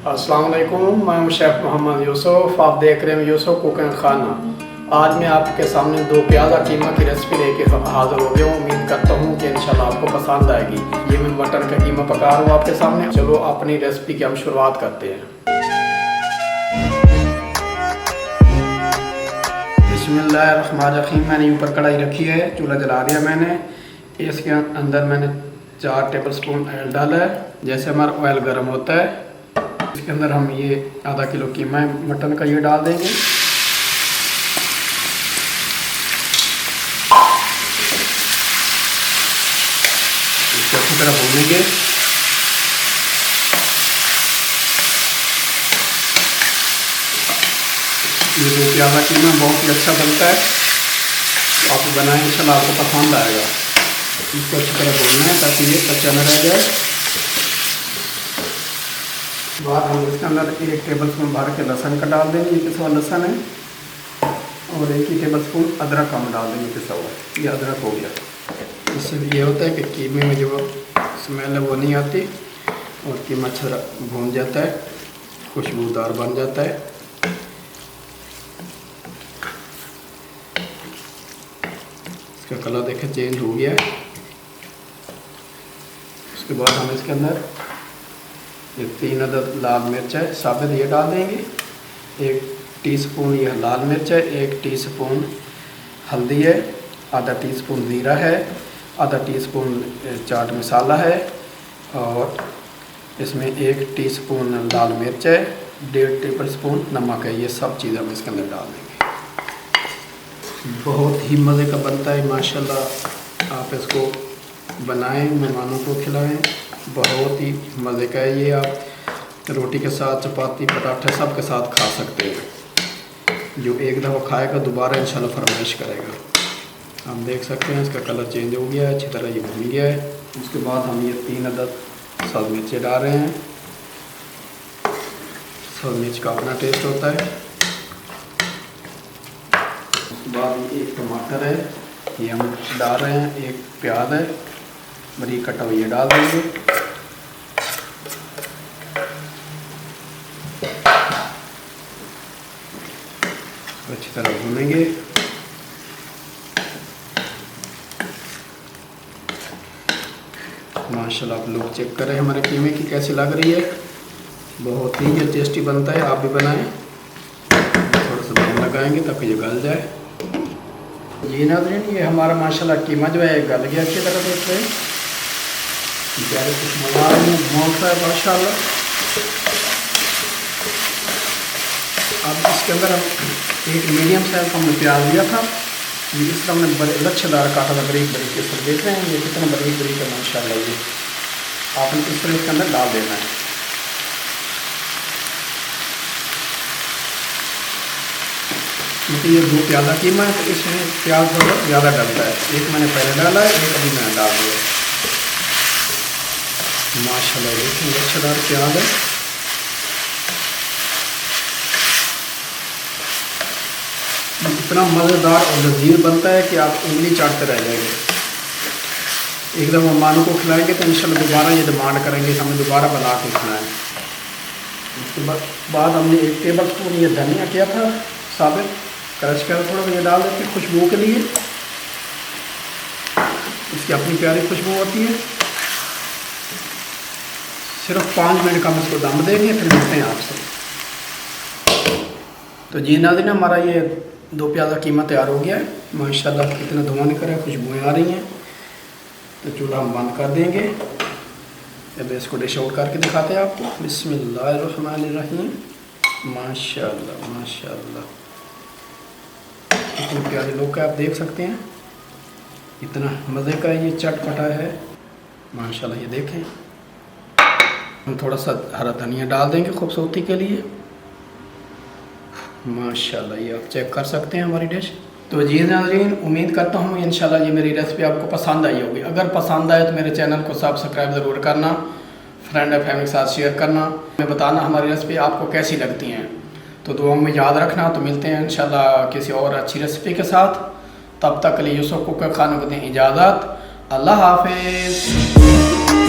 अस्सलाम वालेकुम, मैं हूं शेफ़ मोहम्मद यूसुफ। आप देख रहे हैं यूसुफ कुकिंग खाना। आज मैं आपके सामने दो प्याज़ा कीमा की रेसिपी लेके हाज़िर हो गया हूँ। उम्मीद करता हूँ कि इंशाल्लाह आपको पसंद आएगी। ये मैं मटन का कीमा पका रहा हूँ आपके सामने। चलो अपनी रेसिपी की हम शुरुआत करते हैं। बिस्मिल्लाहिर्रहमानिर्रहीम। मैंने ऊपर कढ़ाई रखी है, चूल्हा जला दिया मैंने। इसके अंदर मैंने 4 टेबलस्पून ऑयल डाला है। जैसे हमारा ऑयल गर्म होता है, इसके अंदर हम ये आधा किलो कीमा मटन का ये डाल देंगे। इसको अच्छी तरह भूनेंगे। ये दो प्याज़ा कीमा बहुत ही अच्छा बनता है, तो आप बनाएं, इंशाल्लाह आपको पसंद आएगा। इसको अच्छी तरह भूनना है ताकि ये कच्चा न रह जाए। बाद हम इसके अंदर 1 टेबलस्पून भर के लहसुन का डाल देंगे, ये पिसा हुआ लहसुन है। और 1 ही टेबलस्पून अदरक हम डाल देंगे, पिसा हुआ। ये अदरक हो गया। इससे ये होता है कि कीमे में जो स्मेल है वो नहीं आती और कीमा अच्छा भून जाता है, खुशबूदार बन जाता है। इसका कलर देखें चेंज हो गया है। उसके बाद हम इसके अंदर ये 3 अदद लाल मिर्च है साबित, ये डाल देंगे। 1 टीस्पून ये लाल मिर्च है, 1 टीस्पून हल्दी है, आधा टीस्पून ज़ीरा है, आधा टीस्पून चाट मसाला है, और इसमें 1 टीस्पून लाल मिर्च है, 1.5 टेबलस्पून नमक है। ये सब चीज़ हम इसके अंदर डाल देंगे। बहुत ही मज़े का बनता है माशाल्लाह। आप इसको बनाएं, मेहमानों को खिलाएं। बहुत ही मज़े का है ये। आप रोटी के साथ, चपाती, पराठे सब के साथ खा सकते हैं। जो एक दफ़ा खाएगा दोबारा इंशाल्लाह फरमाइश करेगा। हम देख सकते हैं इसका कलर चेंज हो गया है, अच्छी तरह ये भून गया है। उसके बाद हम ये 3 अदद सब्ज़ मिर्चें डाल रहे हैं। सब्ज़ मिर्च का अपना टेस्ट होता है। उसके बाद 1 टमाटर है, ये हम डाल रहे हैं। 1 प्याज है, बारीक कटा हुआ, ये डाल देंगे। अच्छी तरह भूनेंगे। माशाल्लाह आप लोग चेक करें हमारे कीमे की कैसी लग रही है। बहुत ही ये टेस्टी बनता है, आप भी बनाएं। थोड़ा सा दम लगाएंगे ताकि ये गल जाए। ये नाज़रीन, ये हमारा माशाल्लाह कीमा जो है गल गया अच्छी तरह। देख रहे हैं प्यारे कुछ मज़ा आ रही है माशाल्लाह। अब इसके अंदर हम 1 मीडियम साइज का हमने प्याज लिया था, ये इस तरह हमने बड़े लच्छेदार काटा था, बारीक बारीक। इस तरह देख रहे हैं ये कितना बारीक बारीक है माशाल्लाह। ये आपने इस तरह इसके अंदर डाल देना है। क्योंकि ये 2 प्याज़ा कीमा है तो इसमें प्याज थोड़ा ज़्यादा डलता है। 1 मैंने पहले डाला है, 1 अभी मैंने डाल दिया माशाल्लाह। देखिए लच्छेदार प्याज है। इतना मज़ेदार और लजीज बनता है कि आप उंगली चाटते रह जाएंगे। एकदम मेहमानों को खिलाएंगे तो इंशाल्लाह दोबारा ये डिमांड करेंगे, हमें दोबारा बना के खिलाएं। उसके बाद हमने 1 टेबलस्पून ये धनिया किया था साबित, क्रश कर थोड़ा ये डाल देते हैं खुशबू के लिए। इसकी अपनी प्यारी खुशबू होती है। सिर्फ 5 मिनट का हम इसको दम देंगे, फिर मिलते हैं आपसे। तो जी नाज़रीन, हमारा ये 2 प्याज़ा कीमा तैयार हो गया है माशाल्लाह। कितना धुआं निकल रहा है, खुशबुएँ आ रही हैं। तो चूल्हा हम बंद कर देंगे। अब इसको डिश आउट करके दिखाते हैं आपको। बिस्मिल्लाहिर्रहमानिर्रहीम। माशाल्लाह माशाल्लाह, कितनी प्यारी लुक है, आप देख सकते हैं। इतना मज़े का ये चटपटा है माशाल्लाह। ये देखें, हम थोड़ा सा हरा धनिया डाल देंगे खूबसूरती के लिए माशाल्लाह। ये आप चेक कर सकते हैं हमारी डिश। तो जी नाज़रीन, उम्मीद करता हूँ इंशाल्लाह ये मेरी रेसिपी आपको पसंद आई होगी। अगर पसंद आए तो मेरे चैनल को सब्सक्राइब ज़रूर करना, फ्रेंड और फैमिली के साथ शेयर करना, हमें बताना हमारी रेसिपी आपको कैसी लगती हैं। तो दुआ में याद रखना। तो मिलते हैं इंशाल्लाह किसी और अच्छी रेसिपी के साथ। तब तक के लिए यूसुफ कुकिंग खाना को दें इजाज़त। अल्लाह हाफिज़।